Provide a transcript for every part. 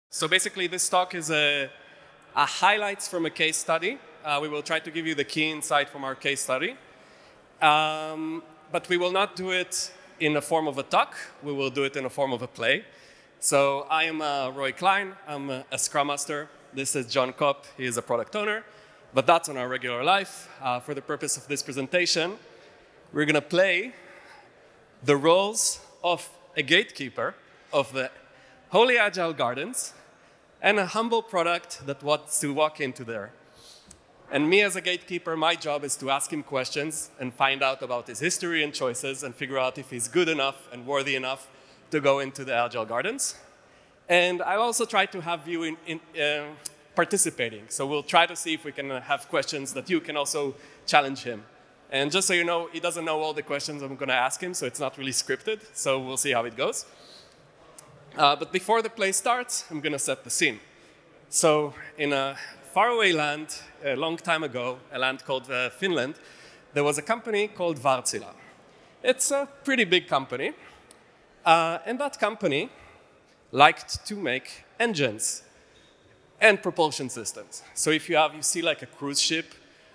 So basically, this talk is a highlights from a case study. We will try to give you the key insight from our case study. But we will not do it in the form of a talk. We will do it in the form of a play. So I am Roy Klein. I'm a Scrum Master. This is John Kopp. He is a product owner. But that's on our regular life. For the purpose of this presentation, we're going to play the roles of a gatekeeper of the Holy Agile Gardens and a humble product that wants to walk into there. And me as a gatekeeper, my job is to ask him questions and find out about his history and choices and figure out if he's good enough and worthy enough to go into the Agile Gardens. And I also try to have you participating. So we'll try to see if we can have questions that you can also challenge him. And just so you know, he doesn't know all the questions I'm going to ask him, so it's not really scripted. So we'll see how it goes. But before the play starts, I'm going to set the scene. So in a faraway land, a long time ago, a land called Finland, there was a company called Wärtsilä. It's a pretty big company. And that company liked to make engines and propulsion systems. So if you see like a cruise ship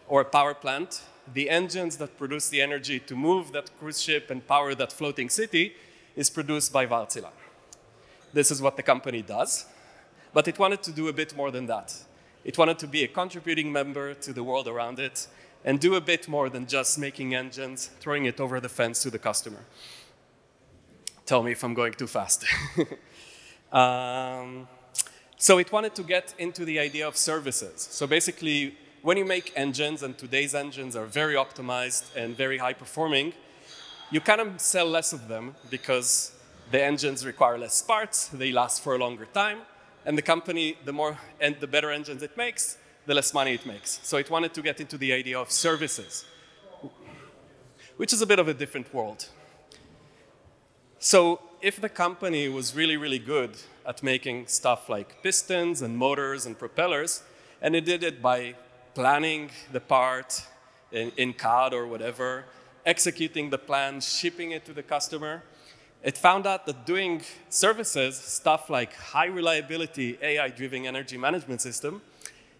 or a power plant, the engines that produce the energy to move that cruise ship and power that floating city is produced by Wärtsilä. This is what the company does. But it wanted to do a bit more than that. It wanted to be a contributing member to the world around it and do a bit more than just making engines, throwing it over the fence to the customer. Tell me if I'm going too fast. So it wanted to get into the idea of services. So basically, when you make engines, and today's engines are very optimized and very high performing, you kind of sell less of them because the engines require less parts, they last for a longer time, and the company, the better engines it makes, the less money it makes. So it wanted to get into the idea of services, which is a bit of a different world. So if the company was really, really good at making stuff like pistons and motors and propellers, and it did it by planning the part in CAD or whatever, executing the plan, shipping it to the customer, it found out that doing services, stuff like high reliability AI-driven energy management system,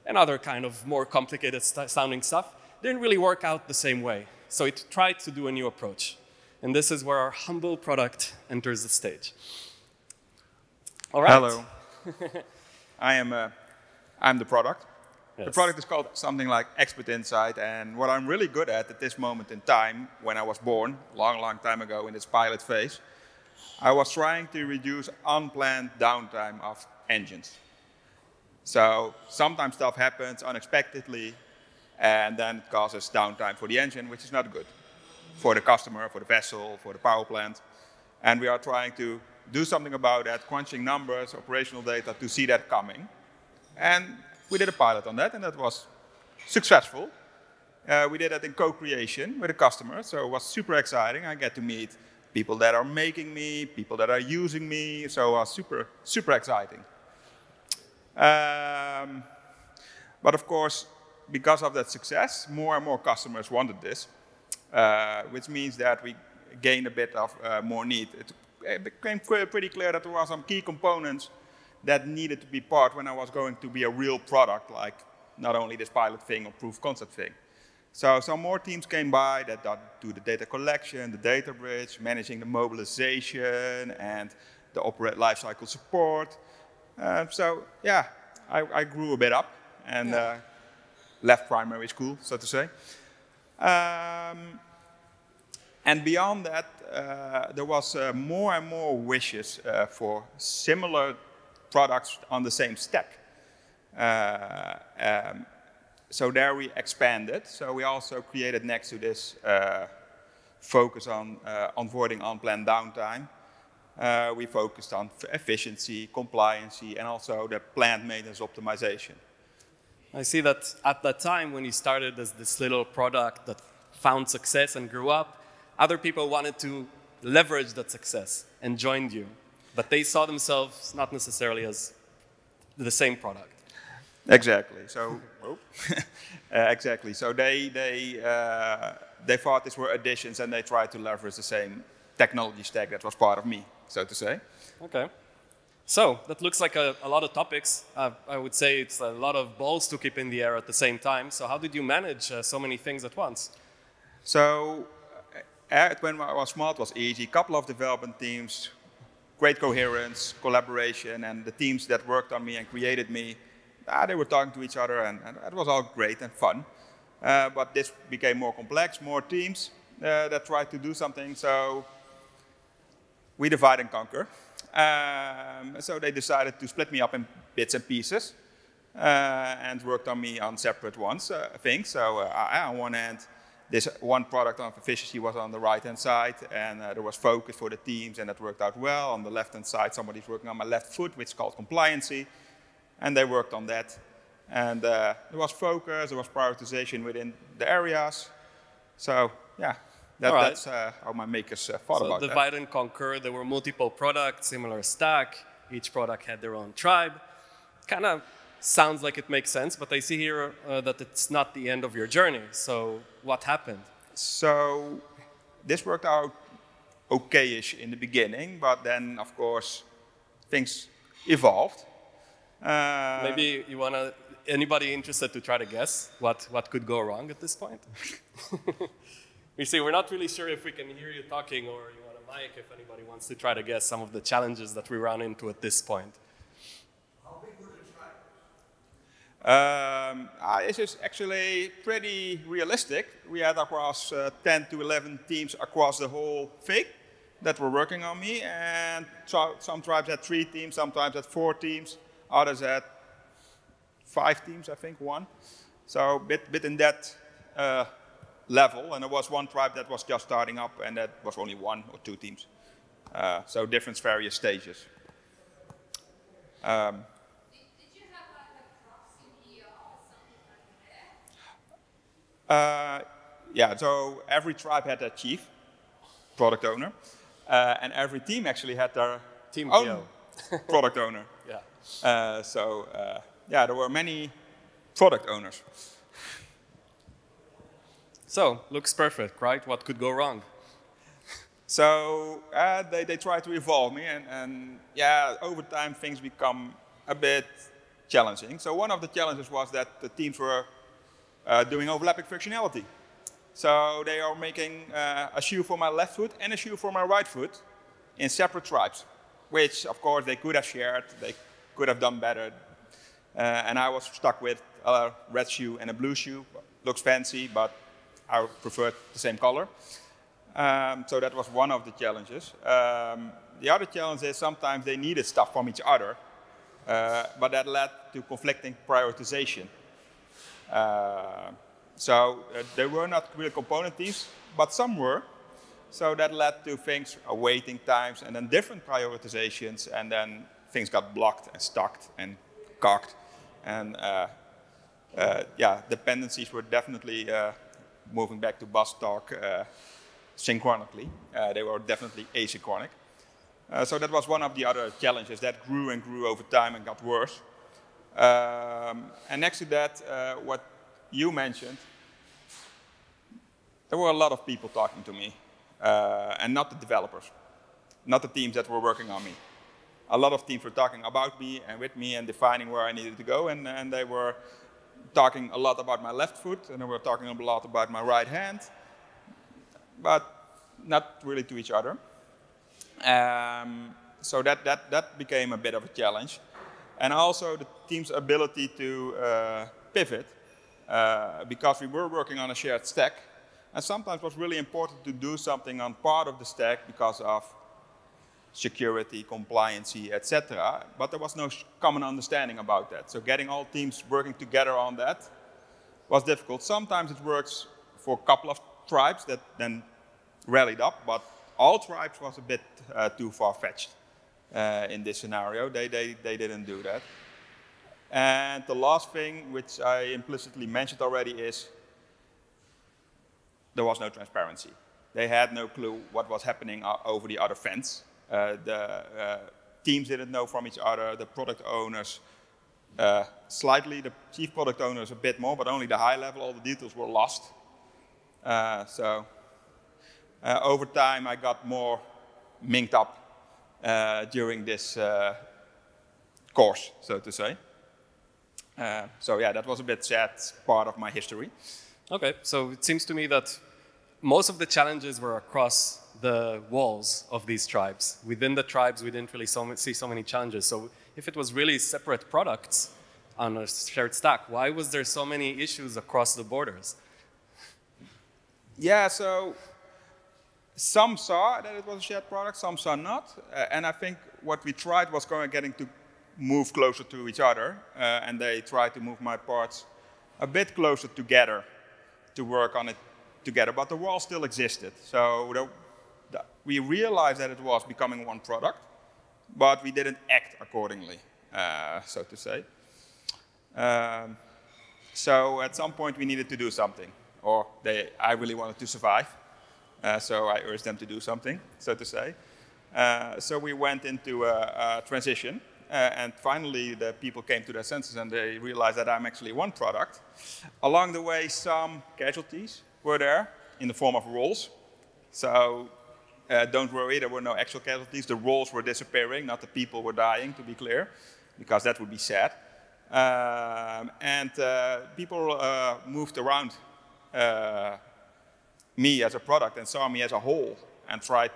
and other kind of more complicated sounding stuff, didn't really work out the same way. So it tried to do a new approach. And this is where our humble product enters the stage. All right. Hello. I'm the product. Yes. The product is called something like Expert Insight, and what I'm really good at this moment in time, when I was born, long time ago in this pilot phase, I was trying to reduce unplanned downtime of engines. So sometimes stuff happens unexpectedly, and then it causes downtime for the engine, which is not good for the customer, for the vessel, for the power plant. And we are trying to do something about that, crunching numbers, operational data to see that coming. And we did a pilot on that, and that was successful. We did that in co-creation with the customer, so it was super exciting. I get to meet people that are making me, people that are using me, so it was super exciting. But of course, because of that success, more and more customers wanted this, which means that we gained a bit of more need. It became pretty clear that there were some key components that needed to be part when I was going to be a real product, like not only this pilot thing or proof concept thing. So some more teams came by that do the data collection, the data bridge, managing the mobilization, and the operate lifecycle support. So yeah, I grew a bit up and left primary school, so to say. And beyond that, there was more and more wishes for similar products on the same stack. So there we expanded. So we also created next to this focus on avoiding unplanned downtime. We focused on efficiency, compliancy, and also the plant maintenance optimization. I see that at that time when you started as this little product that found success and grew up, other people wanted to leverage that success and joined you. But they saw themselves not necessarily as the same product. Exactly. So, exactly. So they thought these were additions, and they tried to leverage the same technology stack that was part of me, so to say. Okay. So that looks like a lot of topics. I would say it's a lot of balls to keep in the air at the same time. So how did you manage so many things at once? So when I was small, it was easy. Couple of development teams, great coherence, collaboration, and the teams that worked on me and created me, they were talking to each other, and it was all great and fun. But this became more complex, more teams that tried to do something. So we divide and conquer. So they decided to split me up in bits and pieces and worked on me on separate things. So on one hand, this one product on efficiency was on the right-hand side, and there was focus for the teams, and that worked out well. On the left-hand side, somebody's working on my left foot, which is called compliancy, and they worked on that. And there was focus, there was prioritization within the areas. So yeah. That's how my makers thought about that. So divide and conquer, there were multiple products, similar stack. Each product had their own tribe. Kind of sounds like it makes sense, but I see here that it's not the end of your journey. So what happened? So this worked out okay-ish in the beginning, but then, of course, things evolved. Maybe you want to, anybody interested to try to guess what could go wrong at this point? You see, we're not really sure if we can hear you talking or you want a mic, if anybody wants to try to guess some of the challenges that we run into at this point. How big were the tribes? This is actually pretty realistic. We had across 10 to 11 teams across the whole thing that were working on me, and so some tribes had 3 teams, some tribes had 4 teams, others had 5 teams, I think, 1. So bit in that level, and there was one tribe that was just starting up, and that was only 1 or 2 teams. So different various stages. Did you have like a proxy here or something like that? Yeah, so every tribe had a chief, product owner, and every team actually had their own product owner. Yeah. Yeah, there were many product owners. So, looks perfect, right? What could go wrong? So they tried to evolve me, and yeah, over time things become a bit challenging. So one of the challenges was that the teams were doing overlapping functionality. So they are making a shoe for my left foot and a shoe for my right foot in separate tribes, which of course they could have shared, they could have done better. And I was stuck with a red shoe and a blue shoe. Looks fancy, but I preferred the same color. So that was one of the challenges. The other challenge is sometimes they needed stuff from each other, but that led to conflicting prioritization. They were not real component teams, but some were. So that led to things, waiting times, and then different prioritizations, and then things got blocked and stuck and cocked. And yeah, dependencies were definitely moving back to bus talk synchronically. They were definitely asynchronic. So that was one of the other challenges that grew and grew over time and got worse. And next to that, what you mentioned, there were a lot of people talking to me, and not the developers, not the teams that were working on me. A lot of teams were talking about me and with me and defining where I needed to go, and they were talking a lot about my left foot, and they were talking a lot about my right hand, but not really to each other. So that became a bit of a challenge. And also the team's ability to pivot, because we were working on a shared stack, and sometimes it was really important to do something on part of the stack because of security, compliancy, etc. But there was no common understanding about that. So getting all teams working together on that was difficult. Sometimes it works for a couple of tribes that then rallied up, but all tribes was a bit too far-fetched in this scenario. They didn't do that. And the last thing, which I implicitly mentioned already, is there was no transparency. They had no clue what was happening over the other fence. The teams didn't know from each other. The product owners Slightly, the chief product owner is a bit more, but only the high level, all the details were lost. Over time, I got more minked up during this course, so to say. Yeah, that was a bit sad part of my history. Okay, so it seems to me that most of the challenges were across the walls of these tribes. Within the tribes, we didn't really see so many challenges. So if it was really separate products on a shared stack, why was there so many issues across the borders? Yeah, so some saw that it was a shared product, some saw not. And I think what we tried was getting to move closer to each other. And they tried to move my parts a bit closer together to work on it together. But the wall still existed. So we realized that it was becoming one product, but we didn't act accordingly, so to say. So at some point we needed to do something, or I really wanted to survive. So I urged them to do something, so to say. So we went into a transition, and finally the people came to their senses and they realized that I'm actually one product. Along the way, some casualties were there in the form of roles. So don't worry, there were no actual casualties. The roles were disappearing, not the people were dying, to be clear, because that would be sad. People moved around me as a product and saw me as a whole and tried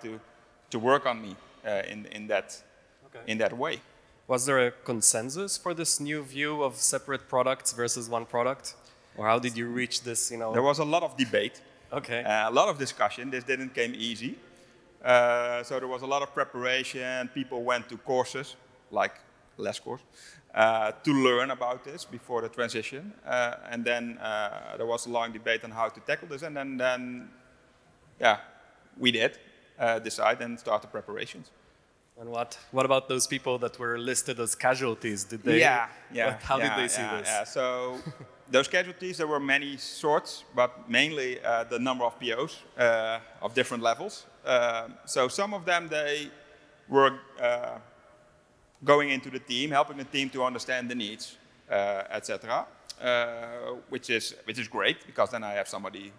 to work on me in that way. Was there a consensus for this new view of separate products versus one product? Or how did you reach this, There was a lot of debate. Okay. A lot of discussion. This didn't come easy. So there was a lot of preparation. People went to courses, like less course, to learn about this before the transition. And then there was a long debate on how to tackle this. And then we did decide and start the preparations. And what about those people that were listed as casualties? Did they? How did they see this? Yeah. So those casualties, there were many sorts, but mainly the number of POs of different levels. So some of them, they were going into the team, helping the team to understand the needs, etc. Which is great, because then I have somebody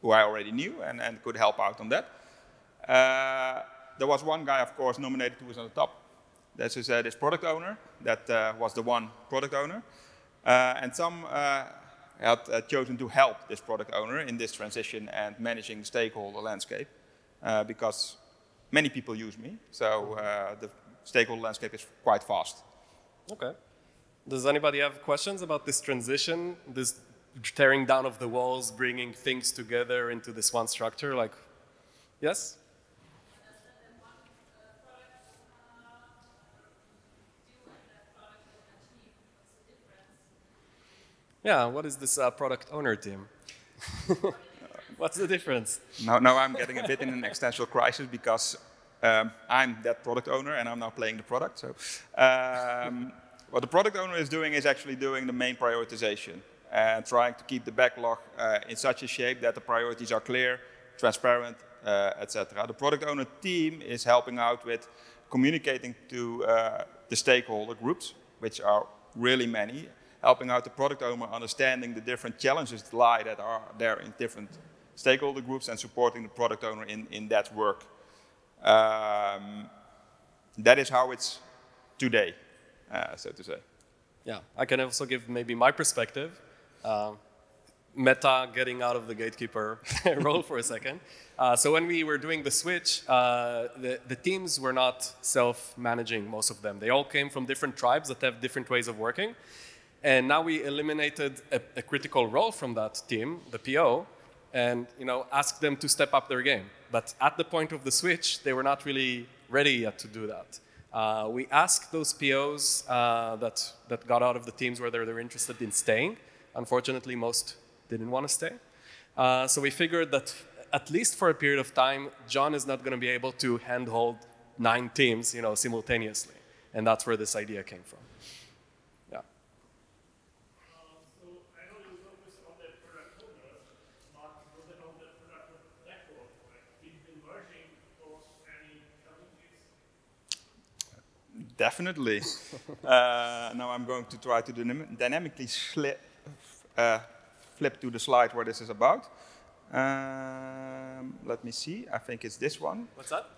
who I already knew and could help out on that. There was one guy, of course, nominated who was on the top. This is this product owner. That was the one product owner. And some had chosen to help this product owner in this transition and managing the stakeholder landscape, because many people use me. So the stakeholder landscape is quite fast. Okay. Does anybody have questions about this transition, this tearing down of the walls, bringing things together into this one structure? Like, yes? Yeah, what is this product owner team? What's the difference? Now I'm getting a bit in an existential crisis, because I'm that product owner and I'm now playing the product. So what the product owner is doing is actually doing the main prioritization and trying to keep the backlog in such a shape that the priorities are clear, transparent, etc. The product owner team is helping out with communicating to the stakeholder groups, which are really many, helping out the product owner understanding the different challenges that are there in different stakeholder groups and supporting the product owner in that work. That is how it's today, so to say. Yeah, I can also give maybe my perspective. Meta getting out of the gatekeeper role for a second. So when we were doing the switch, the teams were not self-managing, most of them. They all came from different tribes that have different ways of working. And now we eliminated a critical role from that team, the PO, and asked them to step up their game. But at the point of the switch, they were not really ready yet to do that. We asked those POs that got out of the teams whether they're interested in staying. Unfortunately, most didn't want to stay. So we figured that at least for a period of time, John is not going to be able to handhold 9 teams, simultaneously. And that's where this idea came from. Yeah. So I know you focus on that product owner, but was it on that product backlog? Like, did the merging cause any challenges? Definitely. Now I'm going to try to dynamically flip to the slide where this is about. Let me see. I think it's this one. What's that?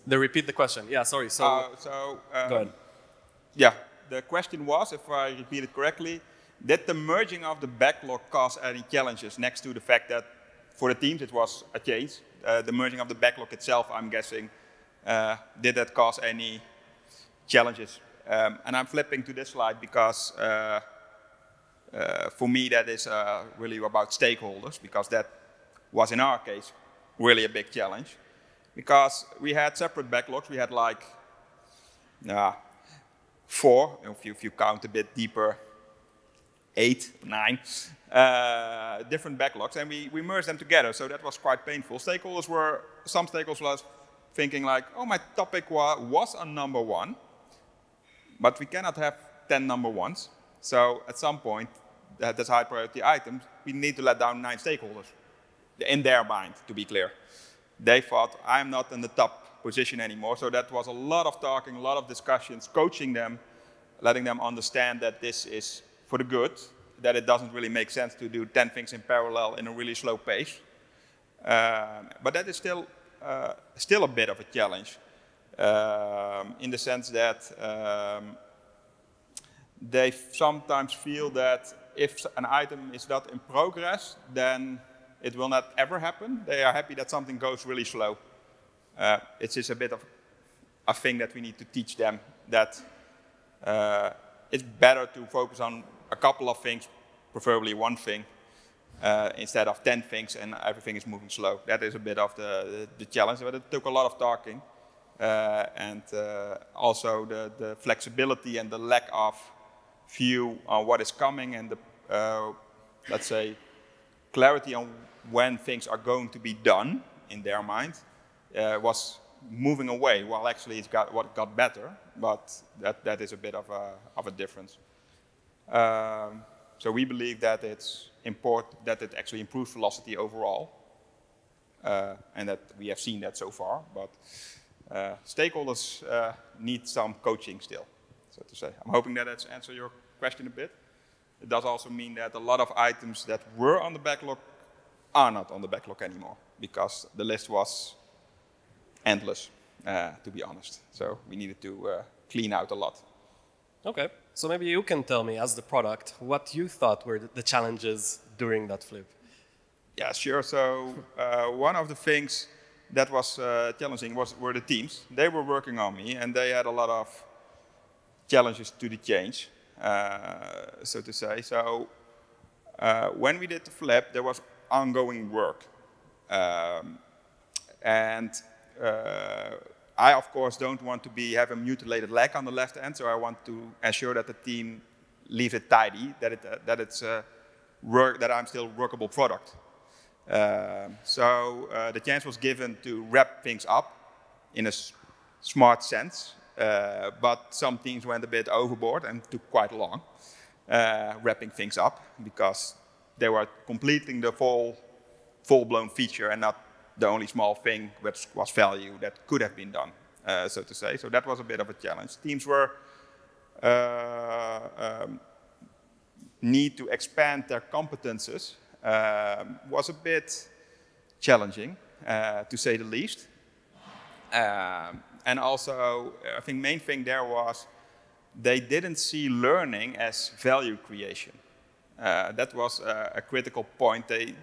Repeat the question. Yeah, sorry. So go ahead. Yeah, the question was, if I repeat it correctly, did the merging of the backlog cause any challenges next to the fact that for the teams it was a change? The merging of the backlog itself, I'm guessing, did that cause any challenges? And I'm flipping to this slide because for me that is really about stakeholders, because that was in our case really a big challenge. Because we had separate backlogs, we had like 4, if you count a bit deeper, 8, 9 different backlogs, and we merged them together, so that was quite painful. Some stakeholders were thinking like, oh, my topic was on number 1, but we cannot have 10 number 1s. So at some point, that's high priority items, we need to let down 9 stakeholders, in their mind, to be clear. They thought, I'm not in the top position anymore, so that was a lot of talking, a lot of discussions, coaching them, letting them understand that this is for the good, that it doesn't really make sense to do 10 things in parallel in a really slow pace. But that is still a bit of a challenge, in the sense that they sometimes feel that if an item is not in progress, then it will not ever happen. They are happy that something goes really slow. It's just a bit of a thing that we need to teach them, that it's better to focus on a couple of things, preferably one thing, instead of 10 things and everything is moving slow. That is a bit of the challenge, but it took a lot of talking. And also the flexibility and the lack of view on what is coming, and the, let's say, clarity on when things are going to be done in their mind was moving away. Well, actually, it got better, but that is a bit of a difference. So we believe that it's important, that it actually improves velocity overall, and that we have seen that so far. But stakeholders need some coaching still, so to say. I'm hoping that that's answered your question a bit. It does also mean that a lot of items that were on the backlog are not on the backlog anymore, because the list was endless, to be honest. So we needed to clean out a lot. Okay, so maybe you can tell me, as the product, what you thought were the challenges during that flip. Yeah, sure. So one of the things that was challenging were the teams. They were working on me, and they had a lot of challenges to the change, so to say. So when we did the flip, there was ongoing work. I, of course, don't want to have a mutilated leg on the left end, so I want to ensure that the team leaves it tidy, that I'm still a workable product. So the chance was given to wrap things up in a smart sense, but some teams went a bit overboard and took quite long wrapping things up, because they were completing the full-blown feature and not the only small thing which was value that could have been done, so to say. So that was a bit of a challenge. Teams were need to expand their competences was a bit challenging, to say the least. And also, I think main thing there was they didn't see learning as value creation. That was a critical point. They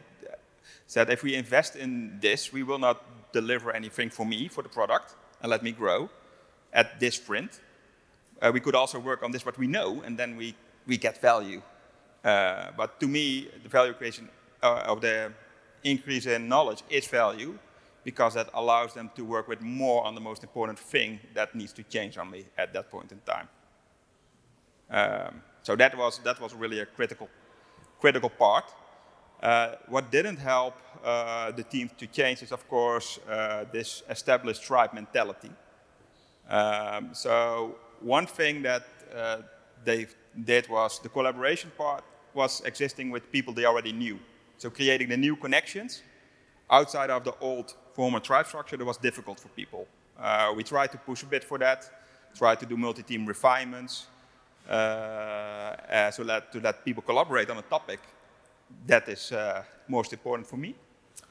said, if we invest in this, we will not deliver anything for me, for the product, and let me grow at this sprint. We could also work on this, what we know, and then we get value. But to me, the value creation of the increase in knowledge is value, because that allows them to work with more on the most important thing that needs to change on me at that point in time. So that was really a critical part. What didn't help the team to change is, of course, this established tribe mentality. So one thing that they did was the collaboration part was existing with people they already knew. So creating the new connections outside of the old former tribe structure, that was difficult for people. We try to push a bit for that, try to do multi-team refinements, so to let people collaborate on a topic. That is most important for me.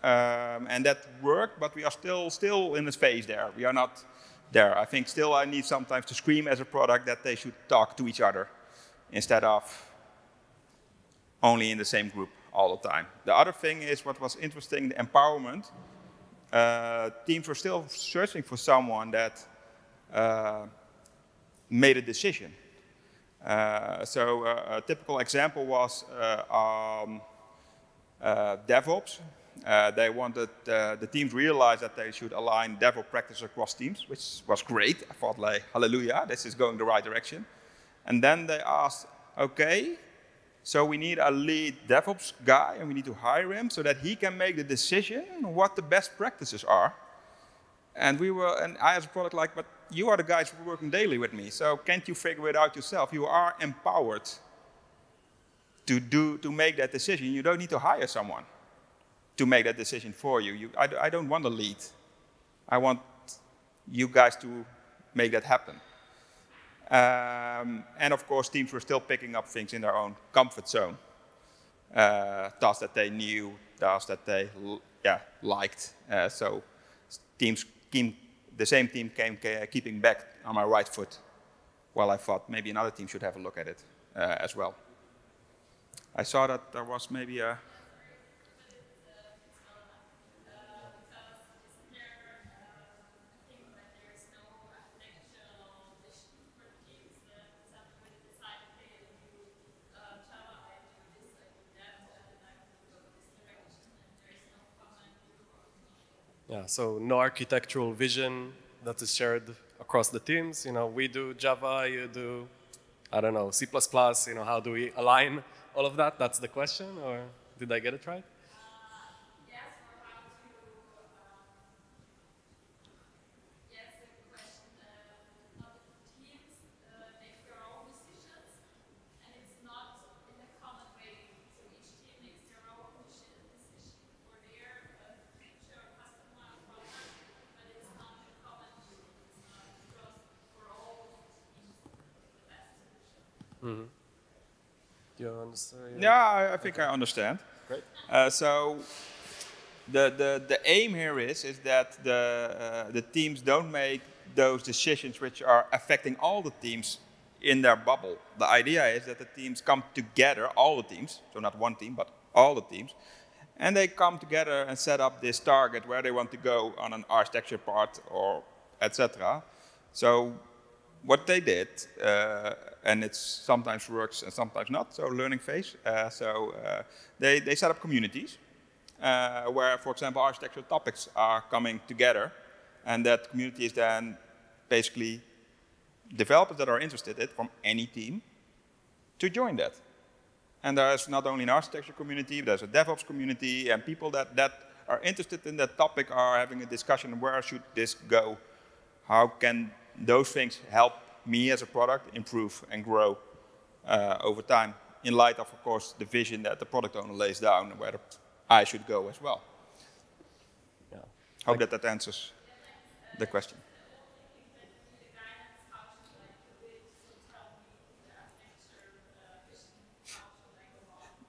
And that worked, but we are still in this phase there. We are not there. I think still I need sometimes to scream as a product that they should talk to each other instead of only in the same group all the time. The other thing is what was interesting, the empowerment. Teams were still searching for someone that made a decision. So a typical example was DevOps. They wanted, the teams realized that they should align DevOps practice across teams, which was great. I thought, like, hallelujah, this is going the right direction. And then they asked, okay, so we need a lead DevOps guy, and we need to hire him so that he can make the decision what the best practices are. And I as a product like, but you are the guys working daily with me, so can't you figure it out yourself? You are empowered to make that decision. You don't need to hire someone to make that decision for you. I don't want a lead. I want you guys to make that happen. And of course, teams were still picking up things in their own comfort zone. Tasks that they knew, tasks that they liked. So the same team came keeping back on my right foot, while I thought maybe another team should have a look at it as well. I saw that there was maybe a... Yeah, so no architectural vision that is shared across the teams. You know, we do Java, you do, I don't know, C++. You know, how do we align all of that? That's the question, or did I get it right? Mm-hmm. Do you understand? Yeah, I think I understand. Great. So the aim here is that the teams don't make those decisions which are affecting all the teams in their bubble. The idea is that the teams come together, all the teams, so not one team, but all the teams, and they come together and set up this target where they want to go on an architecture part or etc. So what they did, and it sometimes works and sometimes not, so learning phase. They set up communities where, for example, architectural topics are coming together, and that community is then basically developers that are interested in from any team to join that. And there's not only an architecture community, there's a DevOps community, and people that are interested in that topic are having a discussion, where should this go? How can those things help me as a product improve and grow over time, in light of course, the vision that the product owner lays down and where I should go as well. Yeah. Hope that answers the question.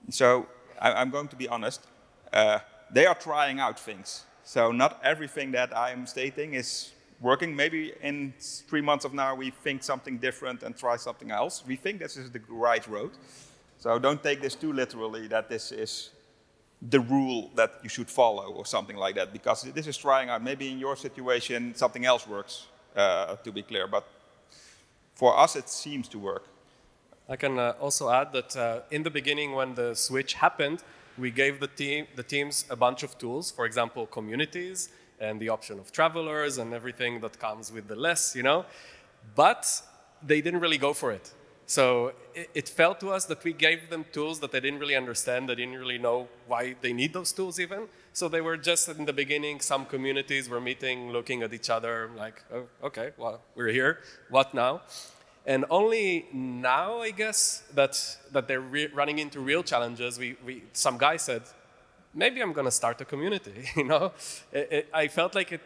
So I'm going to be honest, they are trying out things. So not everything that I'm stating is working. Maybe in 3 months of now we think something different and try something else. We think this is the right road. So don't take this too literally that this is the rule that you should follow or something like that, because this is trying out. Maybe in your situation something else works, to be clear, but for us it seems to work. I can also add that in the beginning, when the switch happened, we gave the teams a bunch of tools, for example, communities and the option of travelers and everything that comes with the less, you know, but they didn't really go for it. So it felt to us that we gave them tools that they didn't really understand, they didn't really know why they need those tools even. So they were just in the beginning, some communities were meeting, looking at each other like, oh, okay, well, we're here, what now? And only now, I guess, that they're running into real challenges, some guy said, maybe I'm going to start a community, you know? I felt like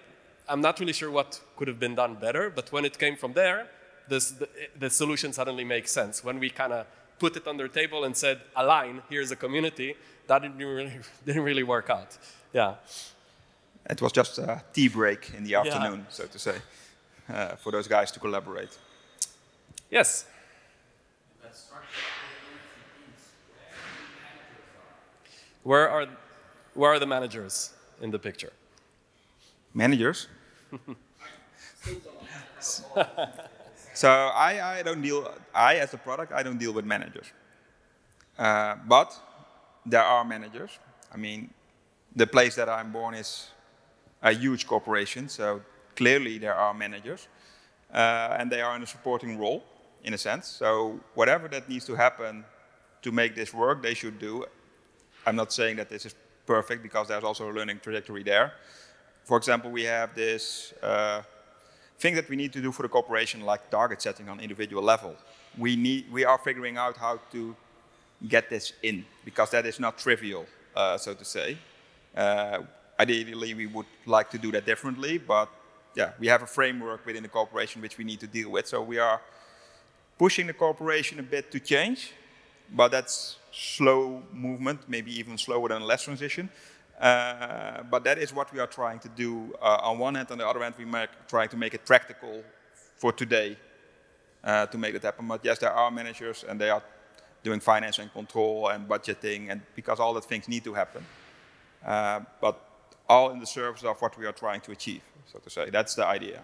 I'm not really sure what could have been done better, but when it came from there, the solution suddenly makes sense. When we kind of put it on their table and said, align, here's a community, that didn't really work out. Yeah. It was just a tea break in the afternoon, so to say, for those guys to collaborate. Yes. Where are the managers in the picture? Managers? So I don't deal, as a product, I don't deal with managers. But there are managers. I mean, the place that I'm born is a huge corporation, so clearly there are managers. And they are in a supporting role, in a sense. So whatever that needs to happen to make this work, they should do. I'm not saying that this is perfect, because there's also a learning trajectory there. For example, we have this thing that we need to do for the corporation, like target setting on individual level. We are figuring out how to get this in, because that is not trivial, so to say. Ideally, we would like to do that differently, but yeah, we have a framework within the corporation which we need to deal with. So we are pushing the corporation a bit to change, but that's slow movement, maybe even slower than a less transition. But that is what we are trying to do on one hand. On the other hand, we are trying to make it practical for today to make it happen. But yes, there are managers, and they are doing finance and control and budgeting, and because all the things need to happen. But all in the service of what we are trying to achieve, so to say. That's the idea.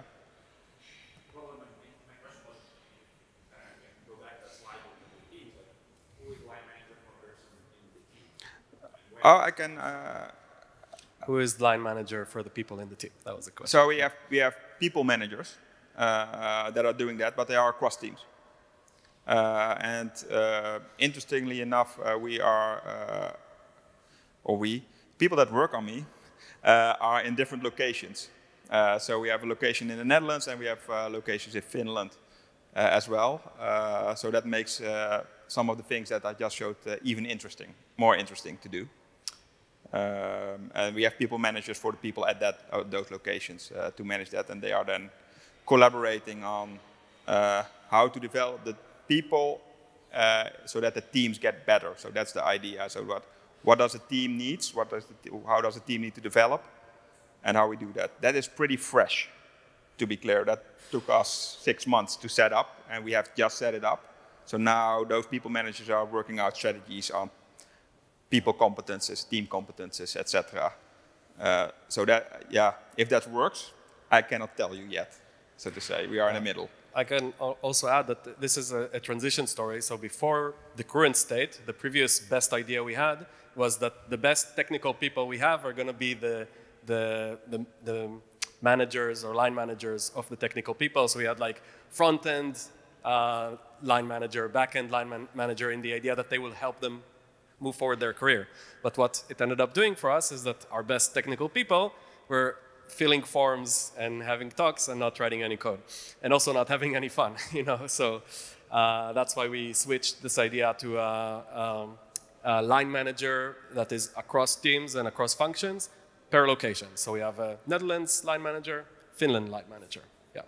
Well, my question was, go back to that slide with the teams, like, who is line manager for person in the team? Oh, I can... Who is line manager for the people in the team? That was the question. So we have people managers that are doing that, but they are across teams. And interestingly enough, people that work on me are in different locations. So we have a location in the Netherlands, and we have locations in Finland as well. So that makes some of the things that I just showed even more interesting to do. And we have people managers for the people at those locations to manage that, and they are then collaborating on how to develop the people so that the teams get better. So that's the idea. So what does a team needs? How does a team need to develop? And how we do that. That is pretty fresh, to be clear. That took us 6 months to set up, and we have just set it up. So now those people managers are working out strategies on people competences, team competences, etc. So that, yeah, if that works, I cannot tell you yet, so to say. We are in the middle. I can also add that this is a transition story. So before the current state, the previous best idea we had was that the best technical people we have are going to be the managers or line managers of the technical people. So we had like front-end line manager, back-end line manager, in the idea that they will help them move forward their career. But what it ended up doing for us is that our best technical people were filling forms and having talks and not writing any code, and also not having any fun, you know. So that's why we switched this idea to a line manager that is across teams and across functions per location. So we have a Netherlands line manager, Finland line manager. Yeah.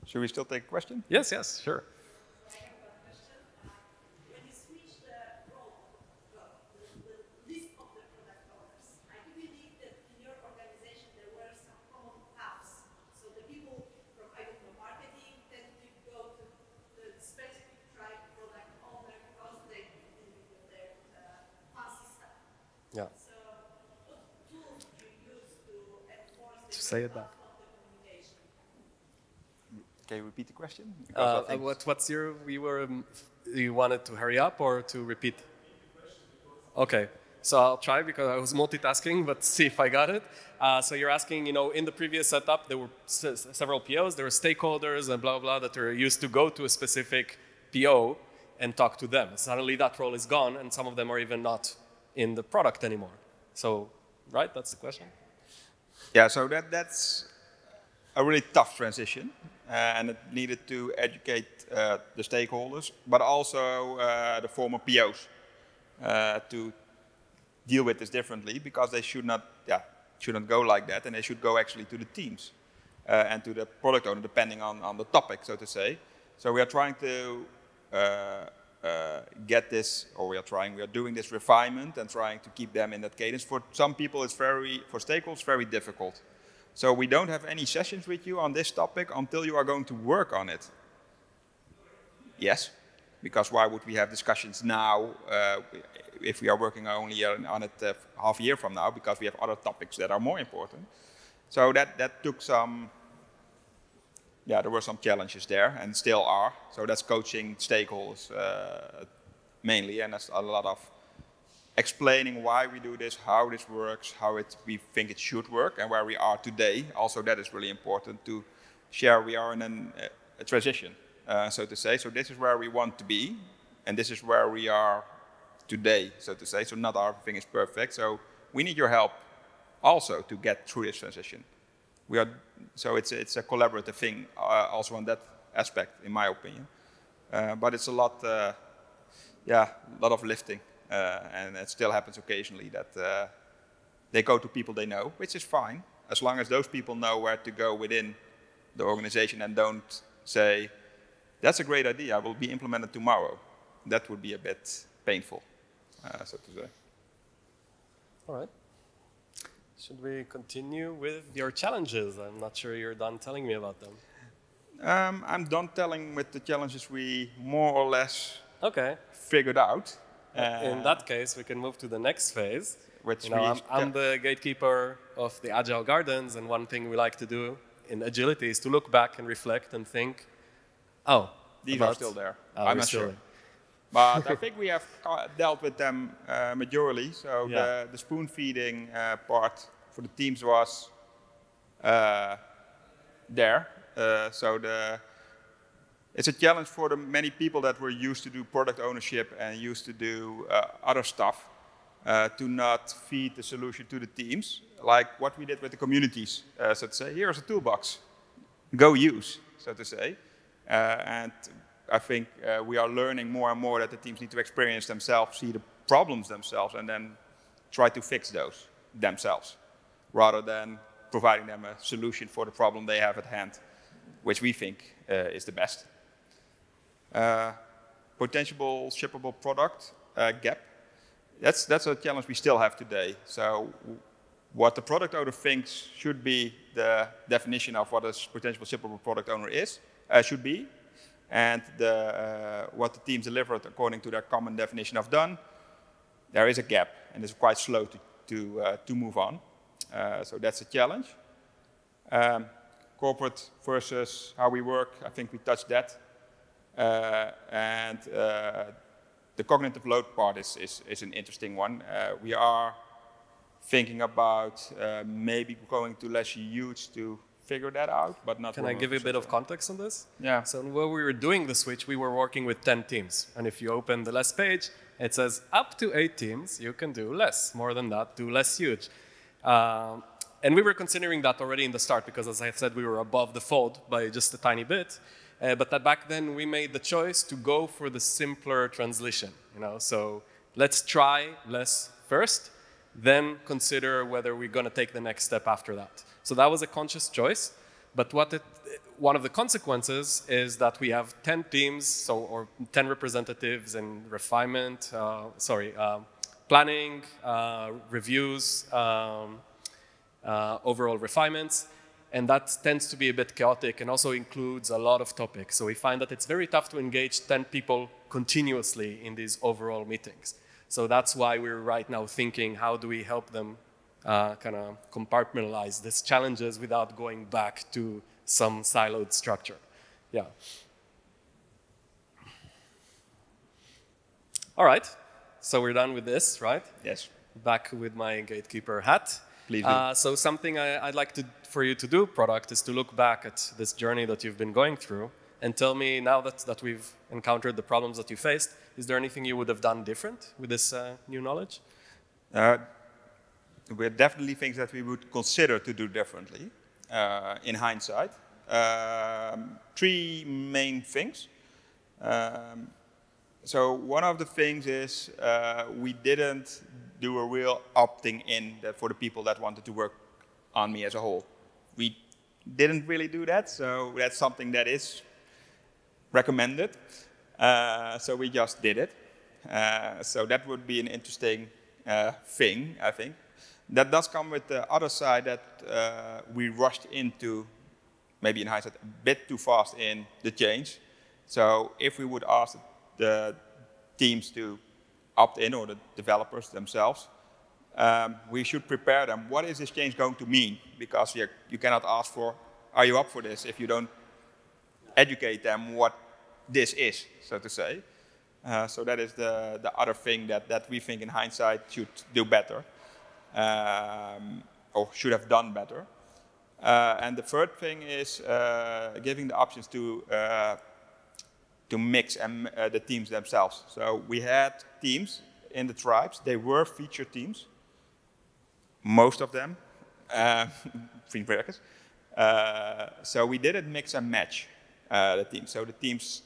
Should we still take a question? Yes, yes, sure. Yeah. So what tools do you use to enforce the Say it back. communication? Can you repeat the question? What's your? You wanted to hurry up or to repeat? Okay, so I'll try because I was multitasking, but see if I got it. So you're asking, you know, in the previous setup there were several POs, there were stakeholders and blah blah that were used to go to a specific PO and talk to them. Suddenly that role is gone, and some of them are even not in the product anymore. So, right, that's the question? Yeah, so that's a really tough transition, and it needed to educate the stakeholders, but also the former POs to deal with this differently because they shouldn't go like that, and they should go actually to the teams and to the product owner, depending on the topic, so to say. So we are trying to get this, or we are doing this refinement and trying to keep them in that cadence. For some people, for stakeholders, very difficult. So we don't have any sessions with you on this topic until you are going to work on it. Yes, because why would we have discussions now if we are working only on it half a year from now, because we have other topics that are more important. So that took some, there were some challenges there and still are. So that's coaching stakeholders mainly, and that's a lot of explaining why we do this, how this works, we think it should work, and where we are today. Also, that is really important to share. We are in a transition, so to say. So this is where we want to be, and this is where we are today, so to say. So not everything is perfect. So we need your help also to get through this transition. So it's a collaborative thing also on that aspect, in my opinion. But it's a lot of lifting. And it still happens occasionally that they go to people they know, which is fine, as long as those people know where to go within the organization and don't say, that's a great idea, will be implemented tomorrow. That would be a bit painful, so to say. All right. Should we continue with your challenges? I'm not sure you're done telling me about them. I'm done telling with the challenges we more or less figured out. In that case, we can move to the next phase. Which I'm the gatekeeper of the Agile Gardens, and one thing we like to do in agility is to look back and reflect and think, these are still there. I'm not sure. But I think we have dealt with them majorly. So the spoon feeding part for the teams was there. It's a challenge for the many people that were used to do product ownership and used to do other stuff to not feed the solution to the teams, like what we did with the communities. So to say, here's a toolbox, go use, so to say. And I think we are learning more and more that the teams need to experience themselves, see the problems themselves, and then try to fix those themselves, rather than providing them a solution for the problem they have at hand, which we think is the best. Potential shippable product gap. That's a challenge we still have today. So what the product owner thinks should be the definition of what a potential shippable product owner is, should be, and what the teams delivered according to their common definition of done, there is a gap, and it's quite slow to move on. So that's a challenge. Corporate versus how we work, I think we touched that. And the cognitive load part is an interesting one. We are thinking about maybe going to less huge to figure that out, but not. Can I give you a bit of context on this? Yeah. So when we were doing the switch, we were working with 10 teams. And if you open the less page, it says up to 8 teams, you can do less. More than that, do less huge. And we were considering that already in the start, because as I said, we were above the fold by just a tiny bit. But that back then we made the choice to go for the simpler translation. So let's try less first, then consider whether we're going to take the next step after that. So that was a conscious choice. But one of the consequences is that we have 10 teams, or 10 representatives in refinement, planning, reviews, overall refinements. And that tends to be a bit chaotic and also includes a lot of topics. So we find that it's very tough to engage 10 people continuously in these overall meetings. So that's why we're right now thinking, how do we help them kind of compartmentalize these challenges without going back to some siloed structure. Yeah. All right. So we're done with this, right? Yes. Back with my gatekeeper hat. Please do. So something I'd like for you to do, product, is to look back at this journey that you've been going through and tell me, now that we've encountered the problems that you faced, is there anything you would have done different with this new knowledge? There are definitely things that we would consider to do differently in hindsight. 3 main things. So one of the things is we didn't do a real opting in for the people that wanted to work on me as a whole. We didn't really do that, so that's something that is recommended. So we just did it. So that would be an interesting thing, I think. That does come with the other side that we rushed into, maybe in hindsight, a bit too fast in the change. So if we would ask the teams to opt in, or the developers themselves, we should prepare them. What is this change going to mean? Because you cannot ask for, are you up for this, if you don't educate them what this is, so to say. So that is the other thing that we think in hindsight should do better, or should have done better. And the third thing is giving the options to mix the teams themselves. So we had teams in the tribes. They were featured teams, most of them, free workers. So we didn't mix and match the teams. So the teams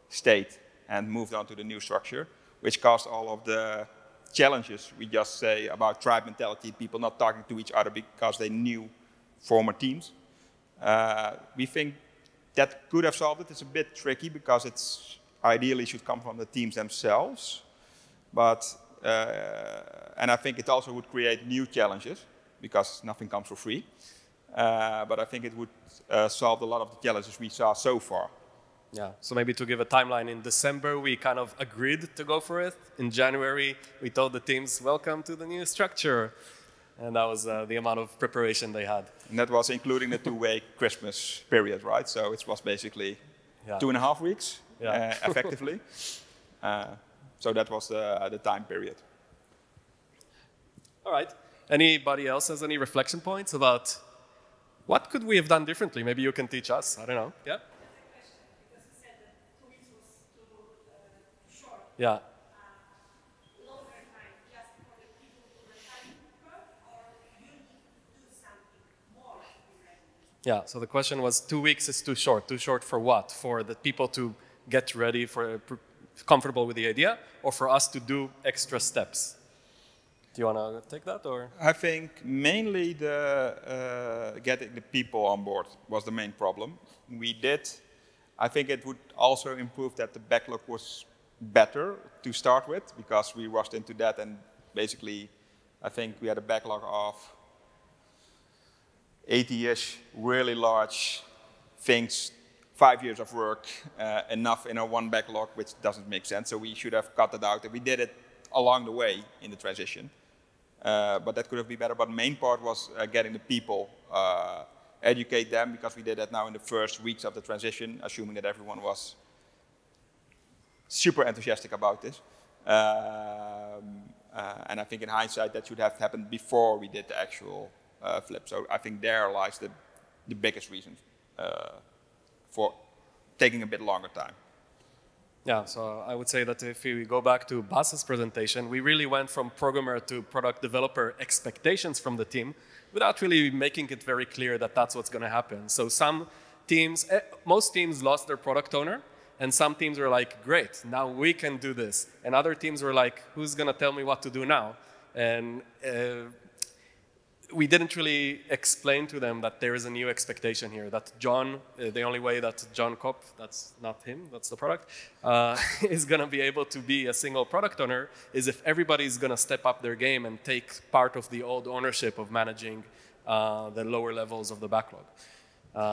stayed and moved on to the new structure, which caused all of the challenges we just say about tribe mentality, people not talking to each other because they knew former teams. We think that could have solved it. It's a bit tricky because it's ideally should come from the teams themselves. But, and I think it also would create new challenges because nothing comes for free. But I think it would solve a lot of the challenges we saw so far. Yeah, so maybe to give a timeline, in December we kind of agreed to go for it. In January we told the teams, welcome to the new structure. And that was the amount of preparation they had. And that was including the two-week Christmas period, right? So it was basically 2.5 weeks, effectively. So that was the time period. All right. Anybody else has any reflection points about what could we have done differently? Maybe you can teach us. I don't know. Yeah? Because you said that 2 weeks was too short. Yeah. Longer time just for the people to the time curve, or you need to do something more to be ready? Yeah, so the question was 2 weeks is too short. Too short for what? For the people to get ready, for comfortable with the idea, or for us to do extra steps? Do you want to take that, or? I think mainly the getting the people on board was the main problem. We did. I think it would also improve that the backlog was better to start with, because we rushed into that, and basically I think we had a backlog of 80-ish really large things, 5 years of work, enough in a one backlog, which doesn't make sense. So we should have cut it out, and we did it along the way in the transition. But that could have been better. But the main part was getting the people, educate them, because we did that now in the first weeks of the transition, assuming that everyone was super enthusiastic about this. And I think in hindsight that should have happened before we did the actual flip. So I think there lies the biggest reason for taking a bit longer time. Yeah, so I would say that if we go back to Bas's presentation, we really went from programmer to product developer expectations from the team without really making it very clear that that's what's going to happen. So some teams, most teams lost their product owner, and some teams were like, great, now we can do this. And other teams were like, who's going to tell me what to do now? And we didn't really explain to them that there is a new expectation here, that John, the only way that John Kopp, that's not him, that's the product, is going to be able to be a single product owner is if everybody's going to step up their game and take part of the old ownership of managing the lower levels of the backlog.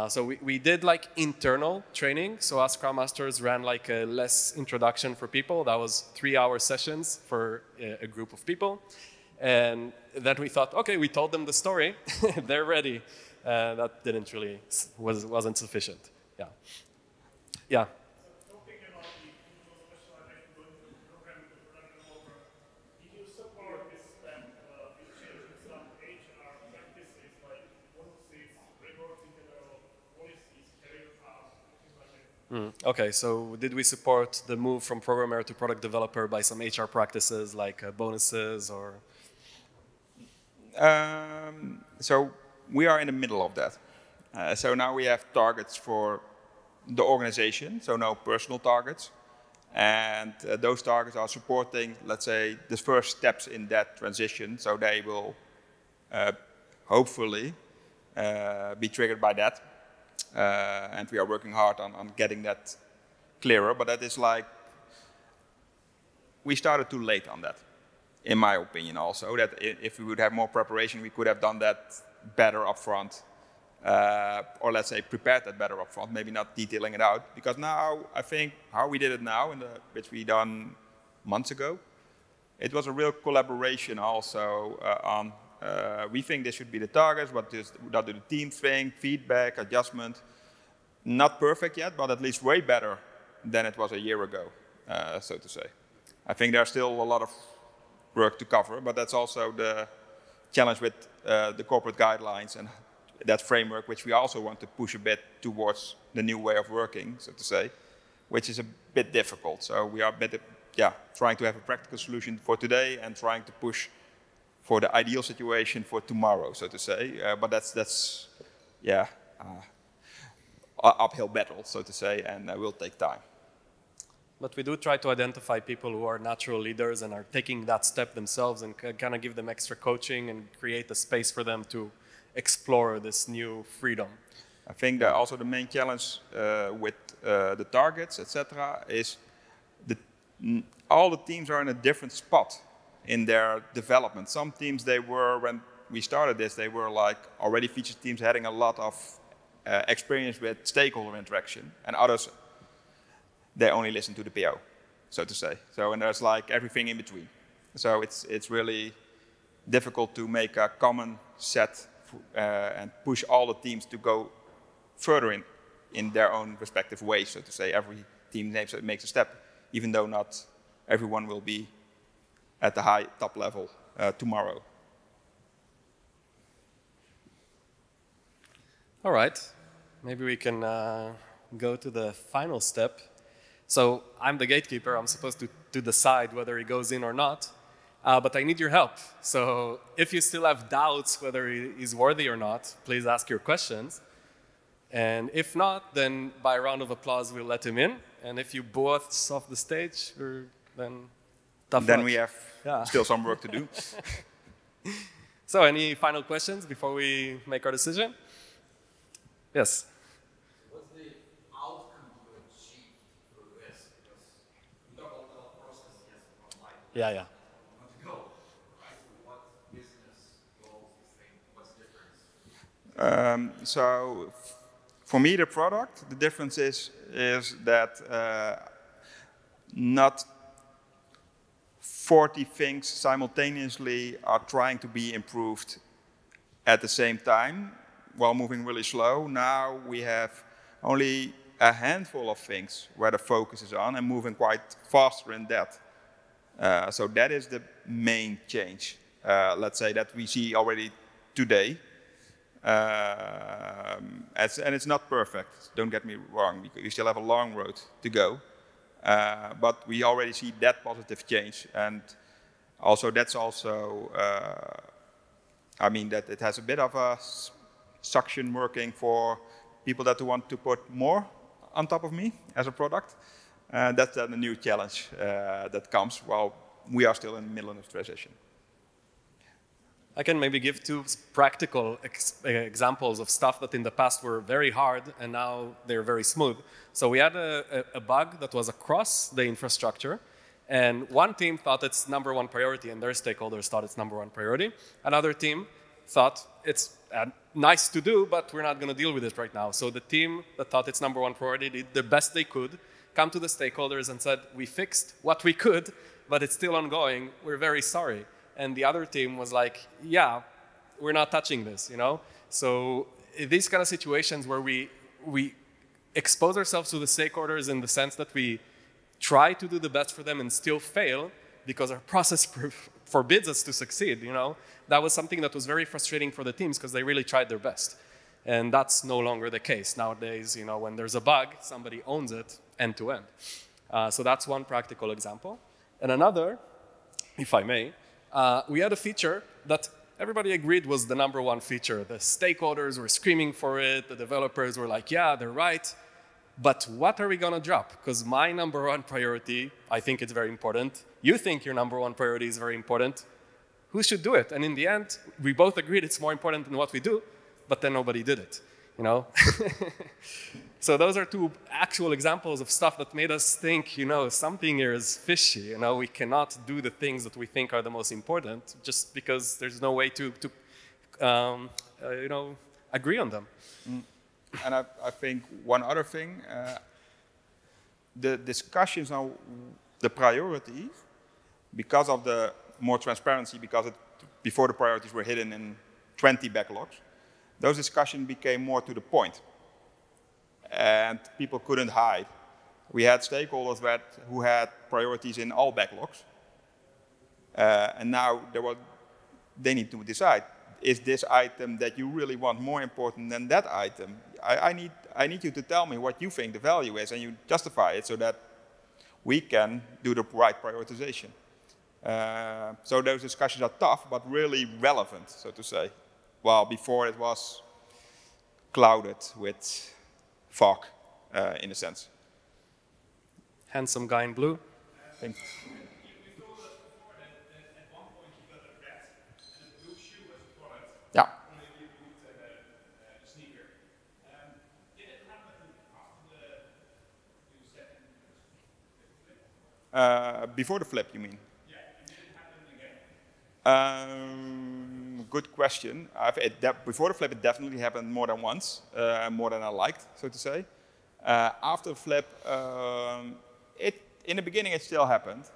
So we did like internal training. So us Scrum Masters ran like a less introduction for people. That was 3-hour sessions for a group of people. And then we thought, okay, we told them the story, they're ready. That didn't really, wasn't sufficient. Yeah. Yeah. So talking about the individual specialization going from programming to product developer, did you support this step, this changing some HR practices like bonuses, rewards in general, policies, career paths, things like that? Okay, so did we support the move from programmer to product developer by some HR practices like bonuses or? So we are in the middle of that. So now we have targets for the organization, so no personal targets. And those targets are supporting, let's say, the first steps in that transition. So they will hopefully be triggered by that. And we are working hard on getting that clearer. But that is like, we started too late on that, in my opinion also. That if we would have more preparation, we could have done that better upfront. Or let's say prepared that better upfront, maybe not detailing it out. Because now, I think, how we did it now, which we done months ago, it was a real collaboration also on, we think this should be the targets, what do the team think, feedback, adjustment. Not perfect yet, but at least way better than it was a year ago, so to say. I think there's still a lot of work to cover, but that's also the challenge with the corporate guidelines and that framework, which we also want to push a bit towards the new way of working, so to say, which is a bit difficult. So we are a bit, trying to have a practical solution for today and trying to push for the ideal situation for tomorrow, so to say. But that's an uphill battle, so to say, and will take time. But we do try to identify people who are natural leaders and are taking that step themselves and kind of give them extra coaching and create a space for them to explore this new freedom. I think that also the main challenge with the targets, etc., is all the teams are in a different spot in their development. Some teams, they were, when we started this, they were like already featured teams having a lot of experience with stakeholder interaction, and others, they only listen to the PO, so to say. So, and there's like everything in between. So it's really difficult to make a common set and push all the teams to go further in their own respective ways, so to say. Every team makes a step, even though not everyone will be at the high top level tomorrow. All right, maybe we can go to the final step. So I'm the gatekeeper. I'm supposed to decide whether he goes in or not. But I need your help. So if you still have doubts whether he is worthy or not, please ask your questions. And if not, then by a round of applause, we'll let him in. And if you boo us off the stage, then tough Then luck. we have still some work to do. So any final questions before we make our decision? Yes? What's the outcome you achieve through this? Because you talk about the process, yes, online. Yeah. So for me, the product, the difference is that not 40 things simultaneously are trying to be improved at the same time while moving really slow. Now we have only a handful of things where the focus is on and moving quite faster in that. So that is the main change, let's say, that we see already today. And it's not perfect, don't get me wrong, we still have a long road to go. But we already see that positive change, and also that's also, I mean, that it has a bit of a suction working for people that want to put more on top of me as a product. That's then a new challenge that comes while we are still in the middle of the transition. I can maybe give two practical examples of stuff that in the past were very hard and now they're very smooth. So we had a bug that was across the infrastructure, and one team thought it's #1 priority and their stakeholders thought it's #1 priority. Another team thought it's nice to do, but we're not going to deal with it right now. So the team that thought it's #1 priority did the best they could, come to the stakeholders and said, we fixed what we could, but it's still ongoing, we're very sorry. And the other team was like, yeah, we're not touching this, you know? So these kind of situations where we expose ourselves to the stakeholders in the sense that we try to do the best for them and still fail because our process forbids us to succeed, you know? That was something that was very frustrating for the teams because they really tried their best. And that's no longer the case. Nowadays, you know, when there's a bug, somebody owns it end to end. So that's one practical example. And another, if I may, we had a feature that everybody agreed was the #1 feature. The stakeholders were screaming for it. The developers were like, yeah, they're right. But what are we going to drop? Because my number one priority, I think it's very important. You think your number one priority is very important. Who should do it? And in the end, we both agreed it's more important than what we do, but then nobody did it, you know? So those are two actual examples of stuff that made us think, you know, something here is fishy. You know, we cannot do the things that we think are the most important just because there's no way to you know, agree on them. And I think one other thing, the discussions on the priority, because of the more transparency, because before the priorities were hidden in 20 backlogs, those discussions became more to the point. And people couldn't hide. We had stakeholders who had priorities in all backlogs. And now they need to decide, is this item that you really want more important than that item? I need you to tell me what you think the value is, and you justify it so that we can do the right prioritization. So those discussions are tough, but really relevant, so to say. While before it was clouded with fog, in a sense. Handsome guy in blue. Thanks. You told us before that at one point you got a red and a blue shoe as a product. Yeah. Maybe you put a sneaker. Did it happen after the second flip? Before the flip, you mean? Yeah, and did it happen again? Good question. Before the flip, it definitely happened more than once, more than I liked, so to say. After the flip, in the beginning it still happened,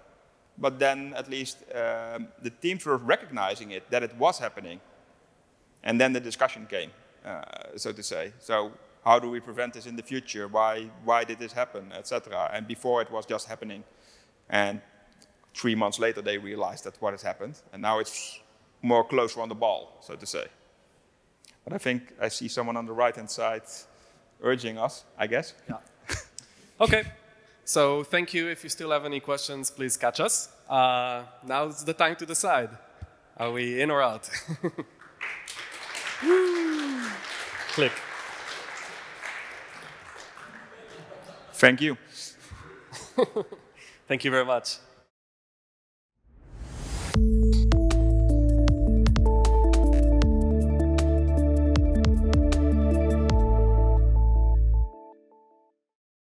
but then at least the teams were recognizing it, that it was happening. And then the discussion came, so to say. So how do we prevent this in the future? Why did this happen, etc. And before it was just happening. And 3 months later they realized that what has happened. And now it's more closer on the ball, so to say. But I think I see someone on the right-hand side urging us, I guess. Yeah. Okay. So thank you. If you still have any questions, please catch us. Now's the time to decide. Are we in or out? Click. Thank you. Thank you very much.